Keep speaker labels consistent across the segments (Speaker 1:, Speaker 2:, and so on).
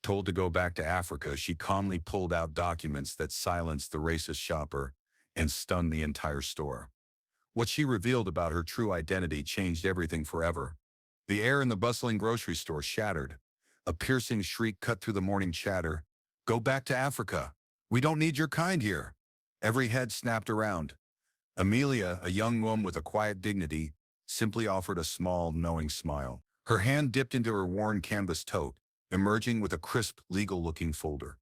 Speaker 1: Told to go back to Africa, she calmly pulled out documents that silenced the racist shopper and stunned the entire store. What she revealed about her true identity changed everything forever. The air in the bustling grocery store shattered. A piercing shriek cut through the morning chatter. "Go back to Africa. We don't need your kind here." Every head snapped around. Amelia, a young woman with a quiet dignity, simply offered a small, knowing smile. Her hand dipped into her worn canvas tote, emerging with a crisp, legal-looking folder.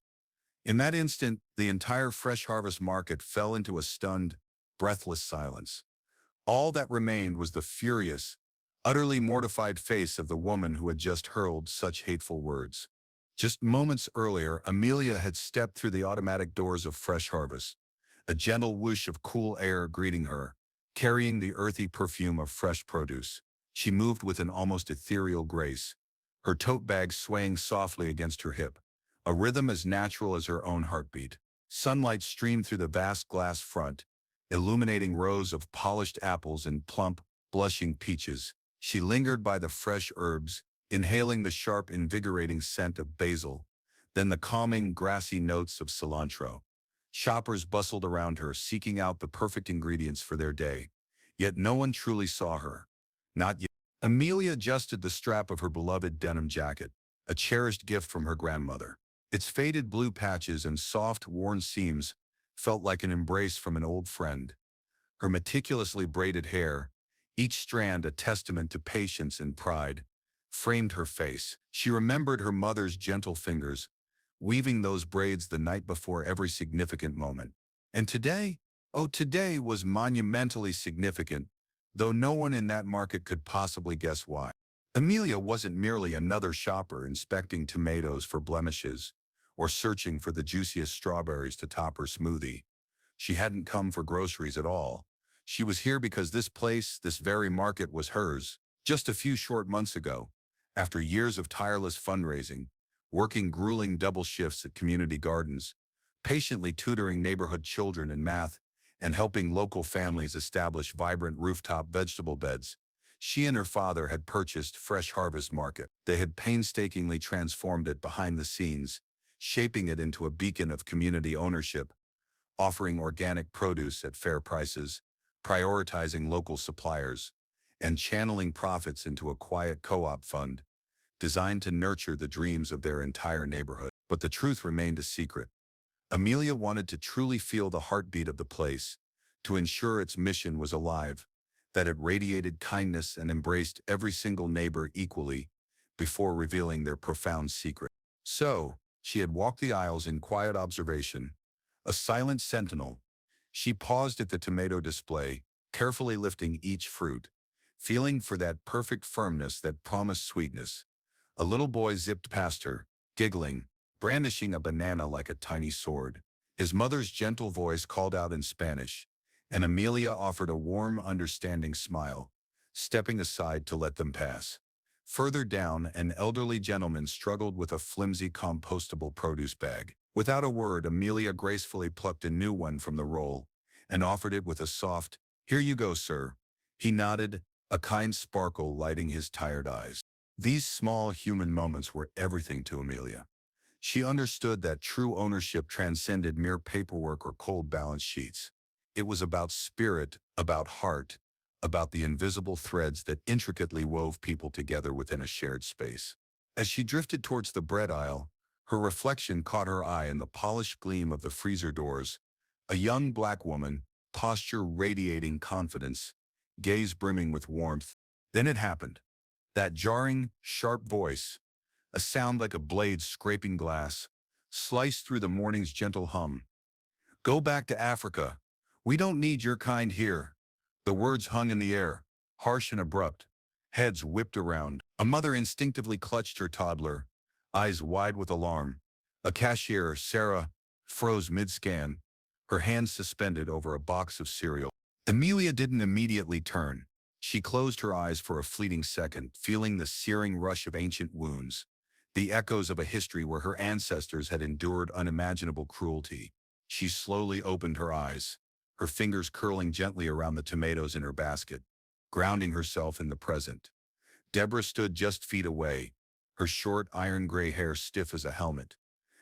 Speaker 1: In that instant, the entire Fresh Harvest Market fell into a stunned, breathless silence. All that remained was the furious, utterly mortified face of the woman who had just hurled such hateful words. Just moments earlier, Amelia had stepped through the automatic doors of Fresh Harvest, a gentle whoosh of cool air greeting her, carrying the earthy perfume of fresh produce. She moved with an almost ethereal grace, her tote bag swaying softly against her hip, a rhythm as natural as her own heartbeat. Sunlight streamed through the vast glass front, illuminating rows of polished apples and plump, blushing peaches. She lingered by the fresh herbs, inhaling the sharp, invigorating scent of basil, then the calming, grassy notes of cilantro. Shoppers bustled around her, seeking out the perfect ingredients for their day. Yet no one truly saw her. Not yet. Amelia adjusted the strap of her beloved denim jacket, a cherished gift from her grandmother. Its faded blue patches and soft, worn seams felt like an embrace from an old friend. Her meticulously braided hair, each strand a testament to patience and pride, framed her face. She remembered her mother's gentle fingers, weaving those braids the night before every significant moment. And today, oh, today was monumentally significant, though no one in that market could possibly guess why. Amelia wasn't merely another shopper inspecting tomatoes for blemishes or searching for the juiciest strawberries to top her smoothie. She hadn't come for groceries at all. She was here because this place, this very market, was hers. Just a few short months ago, after years of tireless fundraising, working grueling double shifts at community gardens, patiently tutoring neighborhood children in math, and helping local families establish vibrant rooftop vegetable beds, she and her father had purchased Fresh Harvest Market. They had painstakingly transformed it behind the scenes, shaping it into a beacon of community ownership, offering organic produce at fair prices, prioritizing local suppliers, and channeling profits into a quiet co-op fund designed to nurture the dreams of their entire neighborhood. But the truth remained a secret. Amelia wanted to truly feel the heartbeat of the place, to ensure its mission was alive, that it radiated kindness and embraced every single neighbor equally before revealing their profound secret. So, she had walked the aisles in quiet observation, a silent sentinel. She paused at the tomato display, carefully lifting each fruit, feeling for that perfect firmness that promised sweetness. A little boy zipped past her, giggling, brandishing a banana like a tiny sword. His mother's gentle voice called out in Spanish, and Amelia offered a warm, understanding smile, stepping aside to let them pass. Further down, an elderly gentleman struggled with a flimsy compostable produce bag. Without a word, Amelia gracefully plucked a new one from the roll and offered it with a soft, "Here you go, sir." He nodded, a kind sparkle lighting his tired eyes. These small human moments were everything to Amelia. She understood that true ownership transcended mere paperwork or cold balance sheets. It was about spirit, about heart, about the invisible threads that intricately wove people together within a shared space. As she drifted towards the bread aisle, her reflection caught her eye in the polished gleam of the freezer doors. A young black woman, posture radiating confidence, gaze brimming with warmth. Then it happened. That jarring, sharp voice, a sound like a blade scraping glass, sliced through the morning's gentle hum. "Go back to Africa. We don't need your kind here." The words hung in the air, harsh and abrupt. Heads whipped around. A mother instinctively clutched her toddler, eyes wide with alarm. A cashier, Sarah, froze mid-scan, her hands suspended over a box of cereal. Amelia didn't immediately turn. She closed her eyes for a fleeting second, feeling the searing rush of ancient wounds, the echoes of a history where her ancestors had endured unimaginable cruelty. She slowly opened her eyes, her fingers curling gently around the tomatoes in her basket, grounding herself in the present. Deborah stood just feet away, her short iron gray hair stiff as a helmet,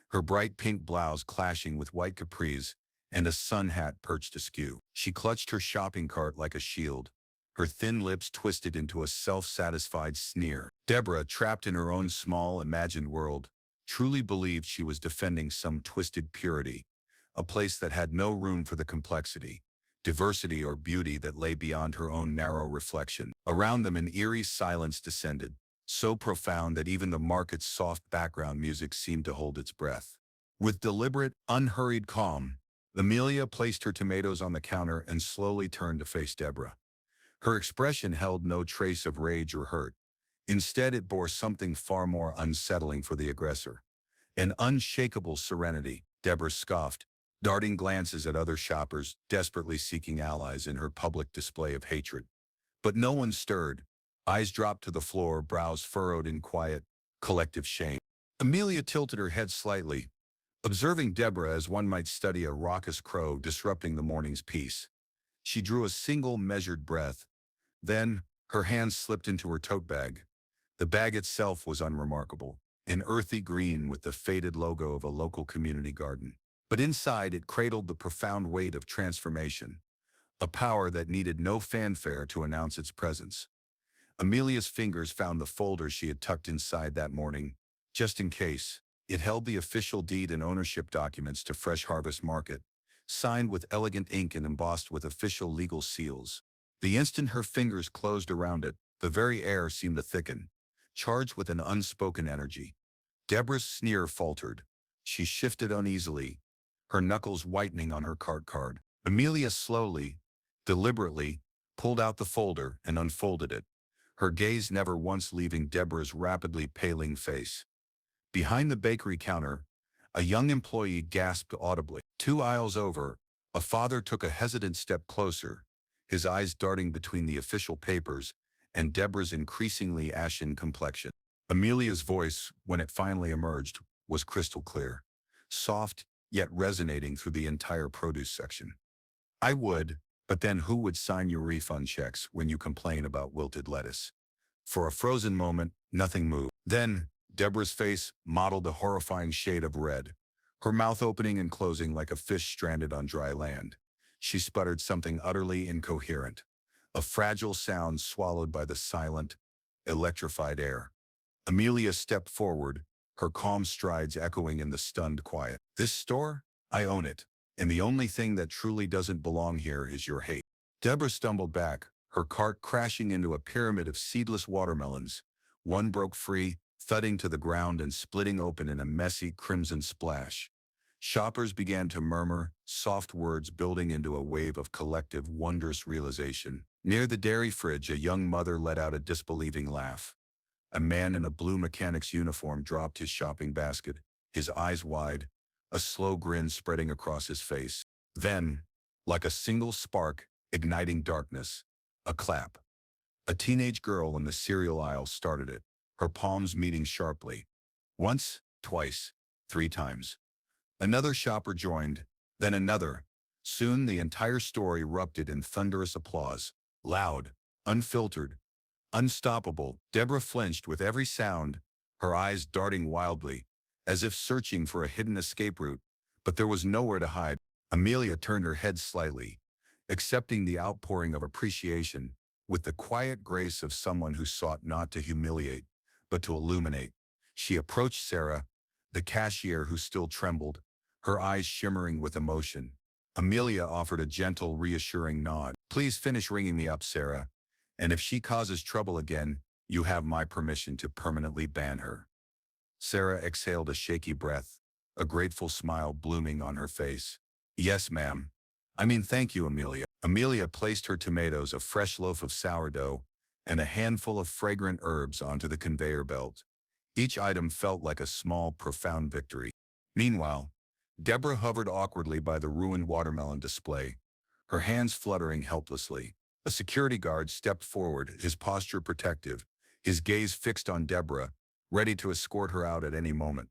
Speaker 1: her bright pink blouse clashing with white capris, and a sun hat perched askew. She clutched her shopping cart like a shield, her thin lips twisted into a self-satisfied sneer. Deborah, trapped in her own small, imagined world, truly believed she was defending some twisted purity, a place that had no room for the complexity, diversity, or beauty that lay beyond her own narrow reflection. Around them, an eerie silence descended, so profound that even the market's soft background music seemed to hold its breath. With deliberate, unhurried calm, Amelia placed her tomatoes on the counter and slowly turned to face Deborah. Her expression held no trace of rage or hurt. Instead, it bore something far more unsettling for the aggressor. An unshakable serenity. Deborah scoffed, darting glances at other shoppers, desperately seeking allies in her public display of hatred. But no one stirred. Eyes dropped to the floor, brows furrowed in quiet, collective shame. Amelia tilted her head slightly, observing Deborah as one might study a raucous crow disrupting the morning's peace. She drew a single measured breath. Then, her hands slipped into her tote bag. The bag itself was unremarkable, an earthy green with the faded logo of a local community garden. But inside it cradled the profound weight of transformation, a power that needed no fanfare to announce its presence. Amelia's fingers found the folder she had tucked inside that morning, just in case. It held the official deed and ownership documents to Fresh Harvest Market, signed with elegant ink and embossed with official legal seals. The instant her fingers closed around it, the very air seemed to thicken, charged with an unspoken energy. Deborah's sneer faltered. She shifted uneasily, her knuckles whitening on her cart card. Amelia slowly, deliberately, pulled out the folder and unfolded it, her gaze never once leaving Deborah's rapidly paling face. Behind the bakery counter, a young employee gasped audibly. 2 aisles over, a father took a hesitant step closer, his eyes darting between the official papers and Deborah's increasingly ashen complexion. Amelia's voice, when it finally emerged, was crystal clear, soft, yet resonating through the entire produce section. "I would, but then who would sign your refund checks when you complain about wilted lettuce?" For a frozen moment, nothing moved. Then, Deborah's face modeled a horrifying shade of red, her mouth opening and closing like a fish stranded on dry land. She sputtered something utterly incoherent, a fragile sound swallowed by the silent, electrified air. Amelia stepped forward, her calm strides echoing in the stunned quiet. "This store? I own it, and the only thing that truly doesn't belong here is your hate." Deborah stumbled back, her cart crashing into a pyramid of seedless watermelons. One broke free, thudding to the ground and splitting open in a messy crimson splash. Shoppers began to murmur, soft words building into a wave of collective, wondrous realization. Near the dairy fridge, a young mother let out a disbelieving laugh. A man in a blue mechanic's uniform dropped his shopping basket, his eyes wide, a slow grin spreading across his face. Then, like a single spark, igniting darkness, a clap. A teenage girl in the cereal aisle started it, her palms meeting sharply. Once, twice, 3 times. Another shopper joined, then another. Soon the entire store erupted in thunderous applause, loud, unfiltered, unstoppable. Deborah flinched with every sound, her eyes darting wildly, as if searching for a hidden escape route, but there was nowhere to hide. Amelia turned her head slightly, accepting the outpouring of appreciation with the quiet grace of someone who sought not to humiliate, but to illuminate. She approached Sarah, the cashier, who still trembled, her eyes shimmering with emotion. Amelia offered a gentle, reassuring nod. "Please finish ringing me up, Sarah, and if she causes trouble again, you have my permission to permanently ban her." Sarah exhaled a shaky breath, a grateful smile blooming on her face. "Yes, ma'am. I mean, thank you, Amelia." Amelia placed her tomatoes, a fresh loaf of sourdough, and a handful of fragrant herbs onto the conveyor belt. Each item felt like a small, profound victory. Meanwhile, Deborah hovered awkwardly by the ruined watermelon display, her hands fluttering helplessly. A security guard stepped forward, his posture protective, his gaze fixed on Deborah, ready to escort her out at any moment.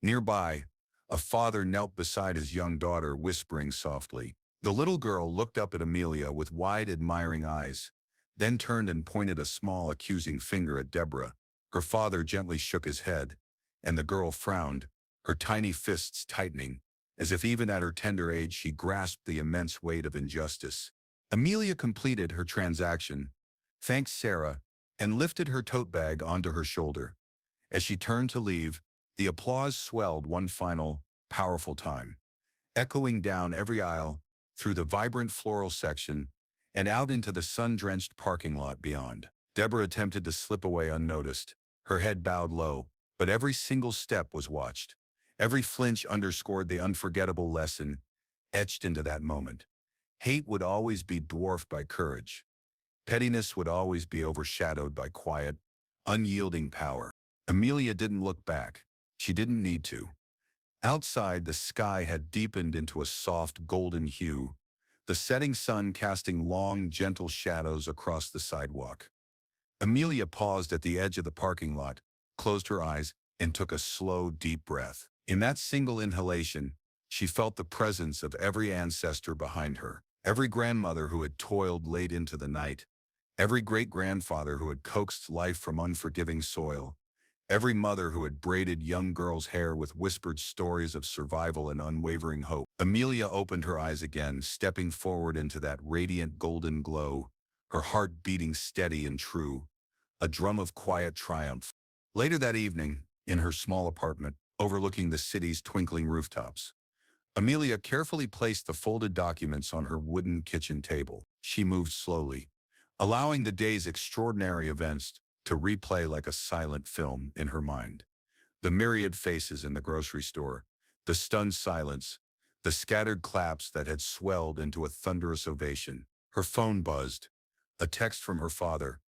Speaker 1: Nearby, a father knelt beside his young daughter, whispering softly. The little girl looked up at Amelia with wide, admiring eyes, then turned and pointed a small, accusing finger at Deborah. Her father gently shook his head, and the girl frowned, her tiny fists tightening, as if even at her tender age she grasped the immense weight of injustice. Amelia completed her transaction, thanked Sarah, and lifted her tote bag onto her shoulder. As she turned to leave, the applause swelled one final, powerful time, echoing down every aisle, through the vibrant floral section, and out into the sun-drenched parking lot beyond. Deborah attempted to slip away unnoticed, her head bowed low, but every single step was watched. Every flinch underscored the unforgettable lesson etched into that moment. Hate would always be dwarfed by courage. Pettiness would always be overshadowed by quiet, unyielding power. Amelia didn't look back. She didn't need to. Outside, the sky had deepened into a soft golden hue, the setting sun casting long, gentle shadows across the sidewalk. Amelia paused at the edge of the parking lot, closed her eyes, and took a slow, deep breath. In that single inhalation, she felt the presence of every ancestor behind her, every grandmother who had toiled late into the night, every great-grandfather who had coaxed life from unforgiving soil, every mother who had braided young girls' hair with whispered stories of survival and unwavering hope. Amelia opened her eyes again, stepping forward into that radiant golden glow, her heart beating steady and true, a drum of quiet triumph. Later that evening, in her small apartment, overlooking the city's twinkling rooftops, Amelia carefully placed the folded documents on her wooden kitchen table. She moved slowly, allowing the day's extraordinary events to replay like a silent film in her mind. The myriad faces in the grocery store, the stunned silence, the scattered claps that had swelled into a thunderous ovation. Her phone buzzed. A text from her father.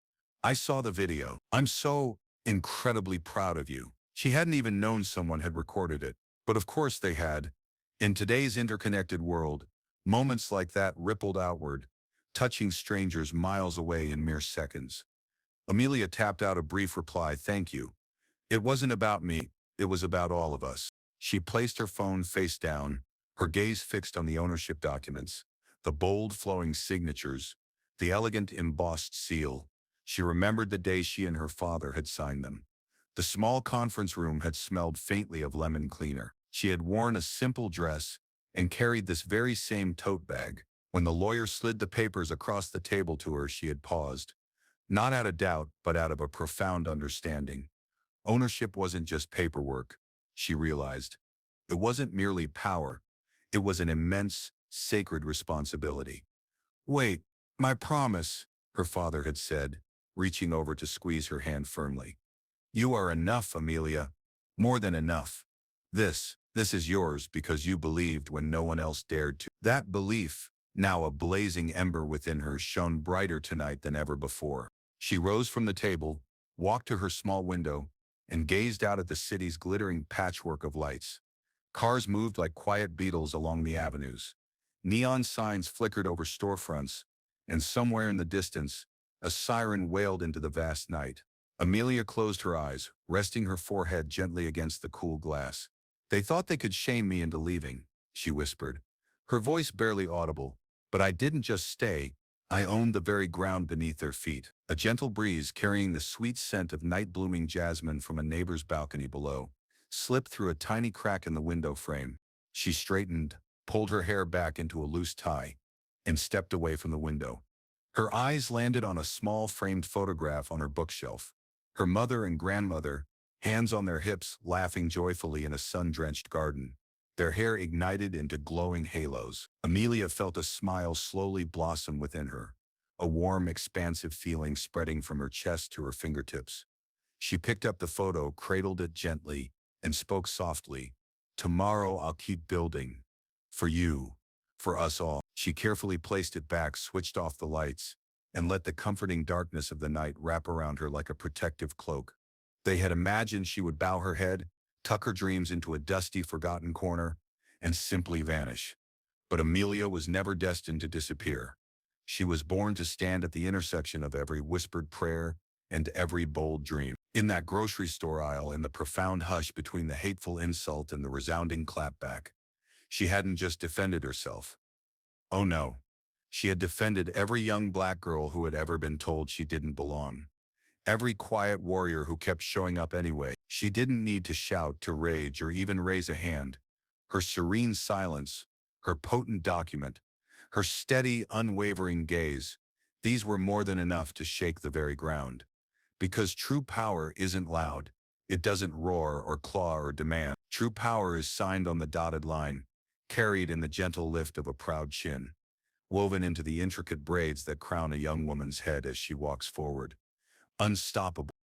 Speaker 1: "I saw the video. I'm so incredibly proud of you." She hadn't even known someone had recorded it, but of course they had. In today's interconnected world, moments like that rippled outward, touching strangers miles away in mere seconds. Amelia tapped out a brief reply, "Thank you. It wasn't about me, it was about all of us." She placed her phone face down, her gaze fixed on the ownership documents, the bold flowing signatures, the elegant embossed seal. She remembered the day she and her father had signed them. The small conference room had smelled faintly of lemon cleaner. She had worn a simple dress and carried this very same tote bag. When the lawyer slid the papers across the table to her, she had paused. Not out of doubt, but out of a profound understanding. Ownership wasn't just paperwork, she realized. It wasn't merely power. It was an immense, sacred responsibility. "Wait, my promise," her father had said, reaching over to squeeze her hand firmly. "You are enough, Amelia. More than enough. This is yours because you believed when no one else dared to." That belief, now a blazing ember within her, shone brighter tonight than ever before. She rose from the table, walked to her small window, and gazed out at the city's glittering patchwork of lights. Cars moved like quiet beetles along the avenues. Neon signs flickered over storefronts, and somewhere in the distance, a siren wailed into the vast night. Amelia closed her eyes, resting her forehead gently against the cool glass. "They thought they could shame me into leaving," she whispered, her voice barely audible. "But I didn't just stay. I owned the very ground beneath their feet." A gentle breeze carrying the sweet scent of night-blooming jasmine from a neighbor's balcony below slipped through a tiny crack in the window frame. She straightened, pulled her hair back into a loose tie, and stepped away from the window. Her eyes landed on a small framed photograph on her bookshelf. Her mother and grandmother, hands on their hips, laughing joyfully in a sun-drenched garden, their hair ignited into glowing halos. Amelia felt a smile slowly blossom within her, a warm, expansive feeling spreading from her chest to her fingertips. She picked up the photo, cradled it gently, and spoke softly. "Tomorrow I'll keep building. For you. For us all." She carefully placed it back, switched off the lights, and let the comforting darkness of the night wrap around her like a protective cloak. They had imagined she would bow her head, tuck her dreams into a dusty, forgotten corner, and simply vanish. But Amelia was never destined to disappear. She was born to stand at the intersection of every whispered prayer and every bold dream. In that grocery store aisle, in the profound hush between the hateful insult and the resounding clapback, she hadn't just defended herself. Oh no. She had defended every young black girl who had ever been told she didn't belong. Every quiet warrior who kept showing up anyway. She didn't need to shout, to rage, or even raise a hand. Her serene silence, her potent document, her steady, unwavering gaze, these were more than enough to shake the very ground. Because true power isn't loud. It doesn't roar or claw or demand. True power is signed on the dotted line, carried in the gentle lift of a proud chin, woven into the intricate braids that crown a young woman's head as she walks forward. Unstoppable.